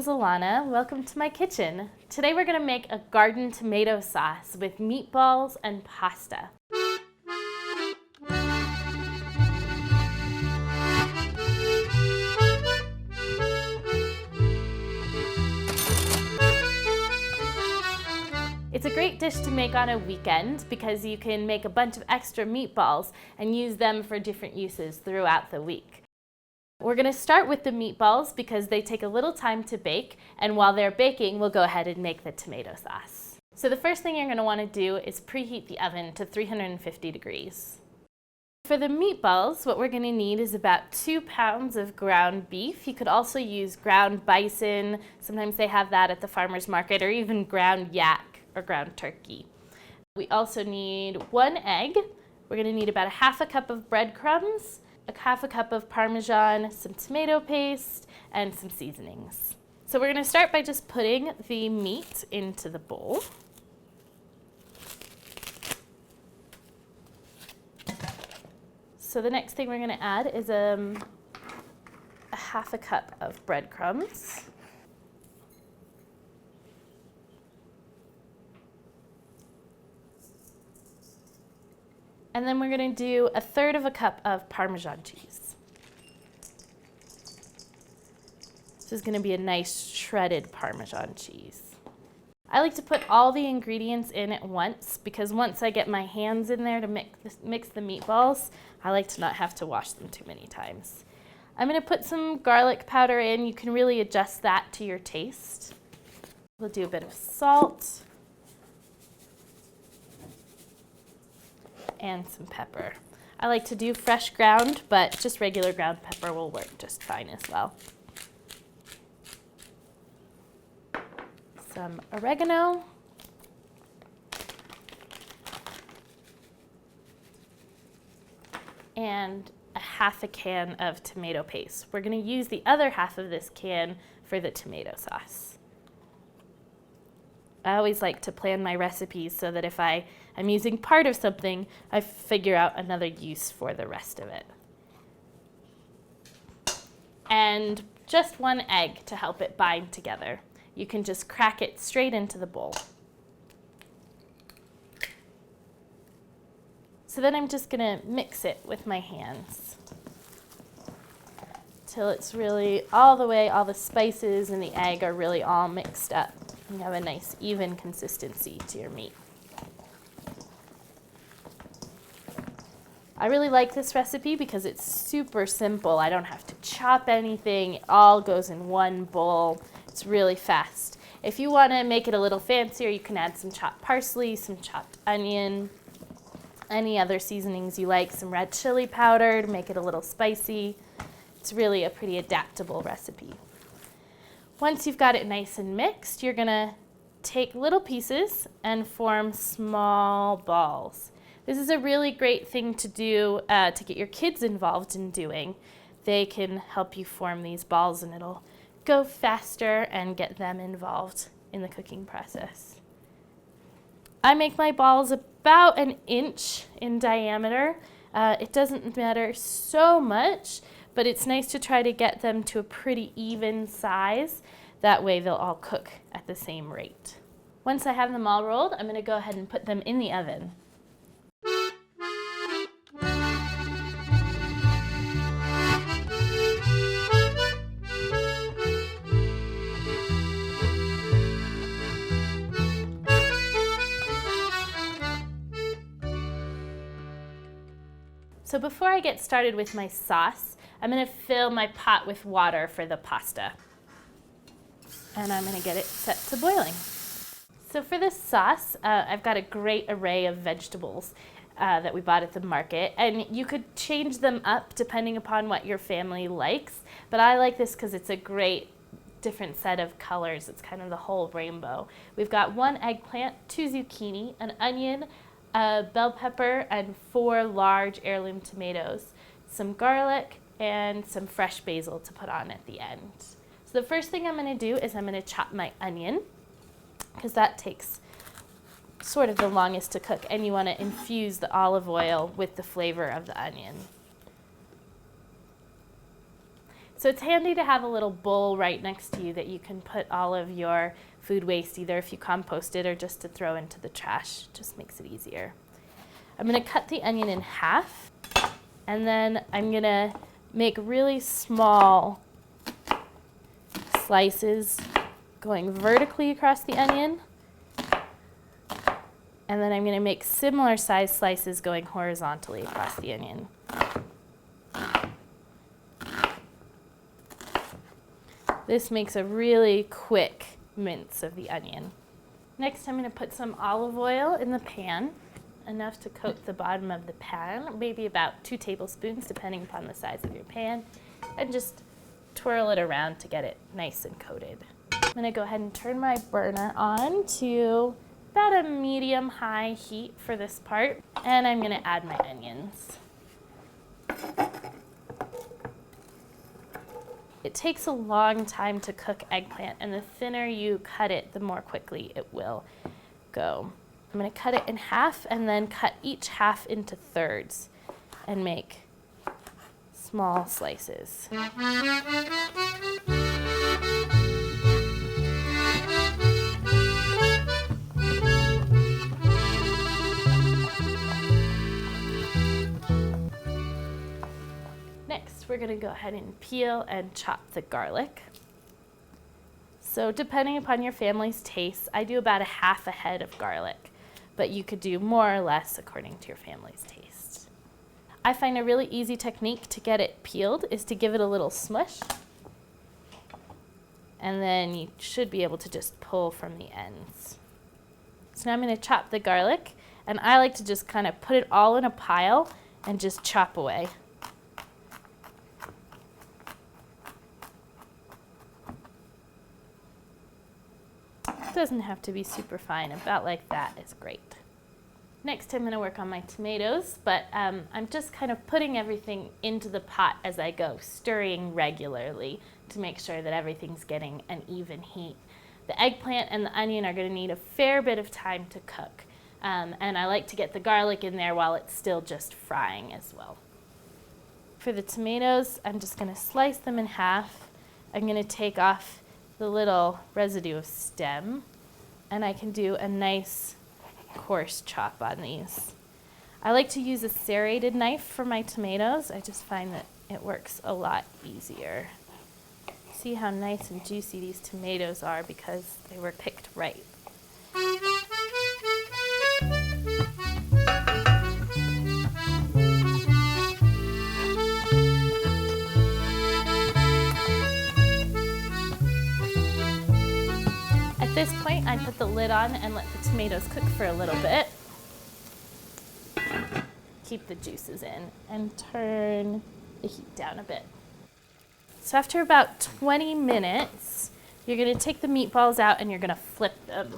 name's Alana. Welcome to my kitchen. Today we're going to make a garden tomato sauce with meatballs and pasta. It's a great dish to make on a weekend because you can make a bunch of extra meatballs and use them for different uses throughout the week. We're going to start with the meatballs because they take a little time to bake, and while they're baking, we'll go ahead and make the tomato sauce. So the first thing you're going to want to do is preheat the oven to 350 degrees. For the meatballs, what we're going to need is about 2 pounds of ground beef. You could also use ground bison, sometimes they have that at the farmer's market, or even ground yak or ground turkey. We also need 1 egg. We're going to need about 1/2 cup of breadcrumbs, 1/2 cup of Parmesan, some tomato paste, and some seasonings. So we're going to start by just putting the meat into the bowl. So the next thing we're going to add is 1/2 cup of breadcrumbs. And then we're going to do 1/3 cup of Parmesan cheese. This is going to be a nice shredded Parmesan cheese. I like to put all the ingredients in at once because once I get my hands in there to mix the meatballs, I like to not have to wash them too many times. I'm going to put some garlic powder in. You can really adjust that to your taste. We'll do a bit of salt and some pepper. I like to do fresh ground, but just regular ground pepper will work just fine as well. Some oregano. And 1/2 can of tomato paste. We're going to use the other half of this can for the tomato sauce. I always like to plan my recipes so that if I'm using part of something, I figure out another use for the rest of it. And just 1 egg to help it bind together. You can just crack it straight into the bowl. So then I'm just going to mix it with my hands till it's really all the spices and the egg are really all mixed up. You have a nice even consistency to your meat. I really like this recipe because it's super simple. I don't have to chop anything. It all goes in one bowl. It's really fast. If you want to make it a little fancier, you can add some chopped parsley, some chopped onion, any other seasonings you like, some red chili powder to make it a little spicy. It's really a pretty adaptable recipe. Once you've got it nice and mixed, you're going to take little pieces and form small balls. This is a really great thing to do to get your kids involved in doing. They can help you form these balls and it'll go faster and get them involved in the cooking process. I make my balls about 1 inch in diameter. It doesn't matter so much, but it's nice to try to get them to a pretty even size. That way they'll all cook at the same rate. Once I have them all rolled, I'm going to go ahead and put them in the oven. So before I get started with my sauce, I'm going to fill my pot with water for the pasta. And I'm going to get it set to boiling. So for this sauce, I've got a great array of vegetables that we bought at the market. And you could change them up depending upon what your family likes. But I like this because it's a great different set of colors. It's kind of the whole rainbow. We've got 1 eggplant, 2 zucchini, an onion, a bell pepper, and 4 large heirloom tomatoes, some garlic, and some fresh basil to put on at the end. So the first thing I'm going to do is I'm going to chop my onion because that takes sort of the longest to cook, and you want to infuse the olive oil with the flavor of the onion. So it's handy to have a little bowl right next to you that you can put all of your food waste, either if you compost it or just to throw into the trash. Just makes it easier. I'm going to cut the onion in half, and then I'm going to make really small slices going vertically across the onion. And then I'm going to make similar size slices going horizontally across the onion. This makes a really quick mince of the onion. Next, I'm going to put some olive oil in the pan, enough to coat the bottom of the pan, maybe about 2 tablespoons depending upon the size of your pan, and just twirl it around to get it nice and coated. I'm going to go ahead and turn my burner on to about a medium-high heat for this part, and I'm going to add my onions. It takes a long time to cook eggplant, and the thinner you cut it, the more quickly it will go. I'm going to cut it in half and then cut each half into thirds and make small slices. Next, we're going to go ahead and peel and chop the garlic. So depending upon your family's taste, I do about a half a head of garlic, but you could do more or less according to your family's taste. I find a really easy technique to get it peeled is to give it a little smush, and then you should be able to just pull from the ends. So now I'm going to chop the garlic, and I like to just kind of put it all in a pile and just chop away. Doesn't have to be super fine, about like that is great. Next I'm going to work on my tomatoes, but I'm just kind of putting everything into the pot as I go, stirring regularly to make sure that everything's getting an even heat. The eggplant and the onion are going to need a fair bit of time to cook, and I like to get the garlic in there while it's still just frying as well. For the tomatoes, I'm just going to slice them in half. I'm going to take off the little residue of stem, and I can do a nice coarse chop on these. I like to use a serrated knife for my tomatoes. I just find that it works a lot easier. See how nice and juicy these tomatoes are because they were picked right. At this point, I put the lid on and let the tomatoes cook for a little bit. Keep the juices in and turn the heat down a bit. So after about 20 minutes, you're going to take the meatballs out and you're going to flip them.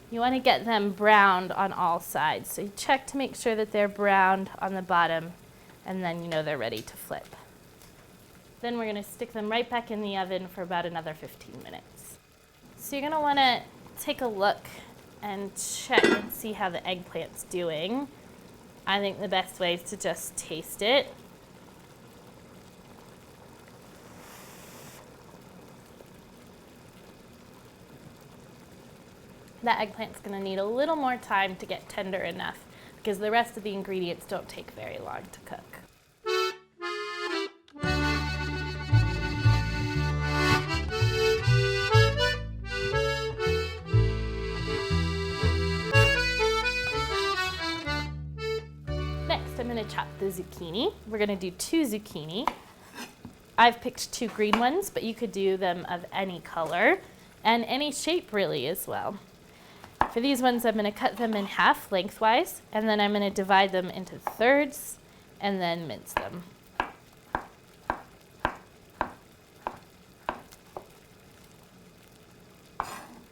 You want to get them browned on all sides. So you check to make sure that they're browned on the bottom, and then you know they're ready to flip. Then we're going to stick them right back in the oven for about another 15 minutes. So you're going to want to take a look and check and see how the eggplant's doing. I think the best way is to just taste it. That eggplant's going to need a little more time to get tender enough because the rest of the ingredients don't take very long to cook. Next, I'm going to chop the zucchini. We're going to do 2 zucchini. I've picked 2 green ones, but you could do them of any color and any shape really as well. For these ones, I'm going to cut them in half lengthwise, and then I'm going to divide them into thirds and then mince them.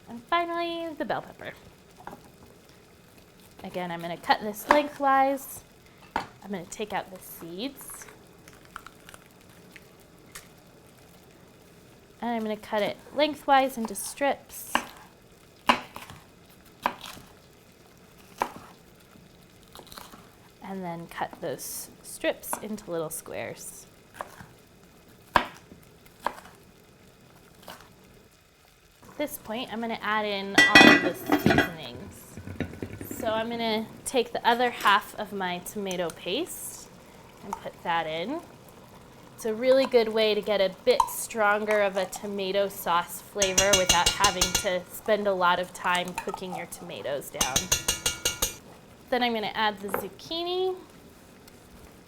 And finally, the bell pepper. Again, I'm going to cut this lengthwise. I'm going to take out the seeds. And I'm going to cut it lengthwise into strips. And then cut those strips into little squares. this point, I'm going to add in all of the seasonings. So I'm going to take the other half of my tomato paste and put that in. It's a really good way to get a bit stronger of a tomato sauce flavor without having to spend a lot of time cooking your tomatoes down. Then I'm going to add the zucchini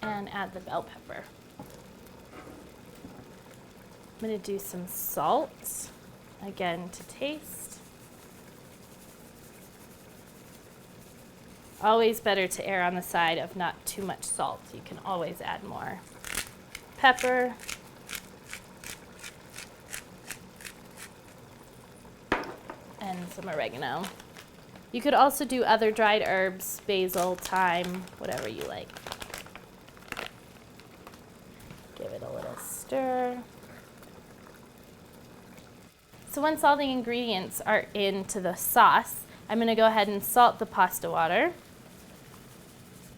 and add the bell pepper. I'm going to do some salt, again to taste. Always better to err on the side of not too much salt. You can always add more. Pepper. And some oregano. You could also do other dried herbs, basil, thyme, whatever you like. Give it a little stir. So once all the ingredients are into the sauce, I'm going to go ahead and salt the pasta water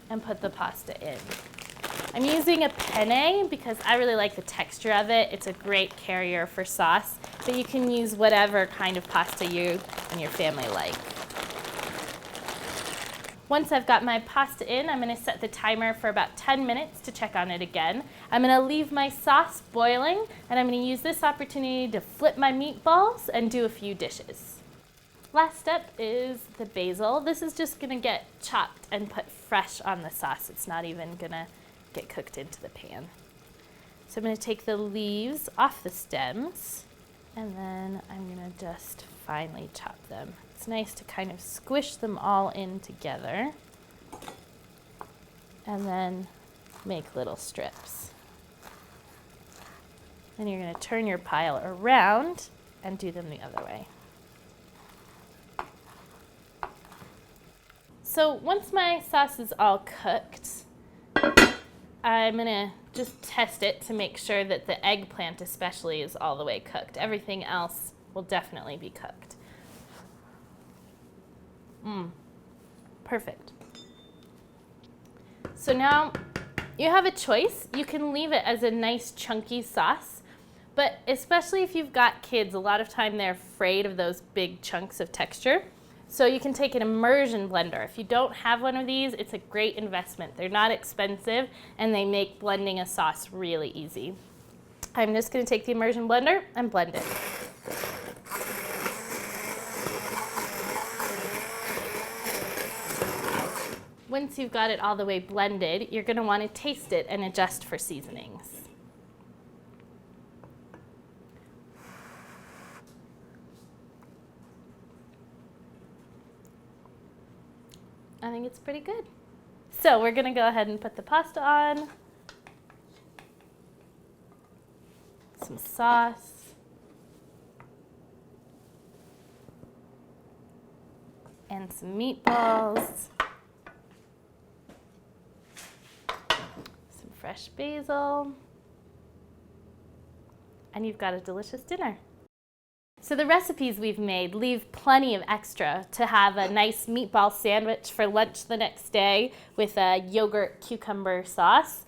and put the pasta in. I'm using a penne because I really like the texture of it. It's a great carrier for sauce, but you can use whatever kind of pasta you and your family like. Once I've got my pasta in, I'm going to set the timer for about 10 minutes to check on it again. I'm going to leave my sauce boiling, and I'm going to use this opportunity to flip my meatballs and do a few dishes. Last step is the basil. This is just going to get chopped and put fresh on the sauce. It's not even going to get cooked into the pan. So I'm going to take the leaves off the stems, and then I'm going to just finely chop them. It's nice to kind of squish them all in together and then make little strips. Then you're going to turn your pile around and do them the other way. So once my sauce is all cooked, I'm going to just test it to make sure that the eggplant especially is all the way cooked. Everything else will definitely be cooked. Perfect. So now you have a choice. You can leave it as a nice chunky sauce, but especially if you've got kids, a lot of time they're afraid of those big chunks of texture. So you can take an immersion blender. If you don't have one of these, it's a great investment. They're not expensive, and they make blending a sauce really easy. I'm just going to take the immersion blender and blend it. Once you've got it all the way blended, you're going to want to taste it and adjust for seasonings. I think it's pretty good. So we're going to go ahead and put the pasta on. Some sauce. And some meatballs. Some fresh basil. And you've got a delicious dinner. So the recipes we've made leave plenty of extra to have a nice meatball sandwich for lunch the next day with a yogurt cucumber sauce,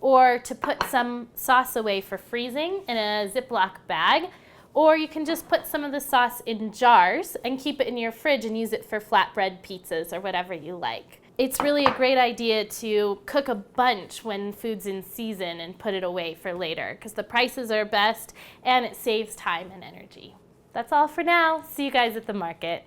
or to put some sauce away for freezing in a Ziploc bag, or you can just put some of the sauce in jars and keep it in your fridge and use it for flatbread pizzas or whatever you like. It's really a great idea to cook a bunch when food's in season and put it away for later because the prices are best and it saves time and energy. That's all for now. See you guys at the market.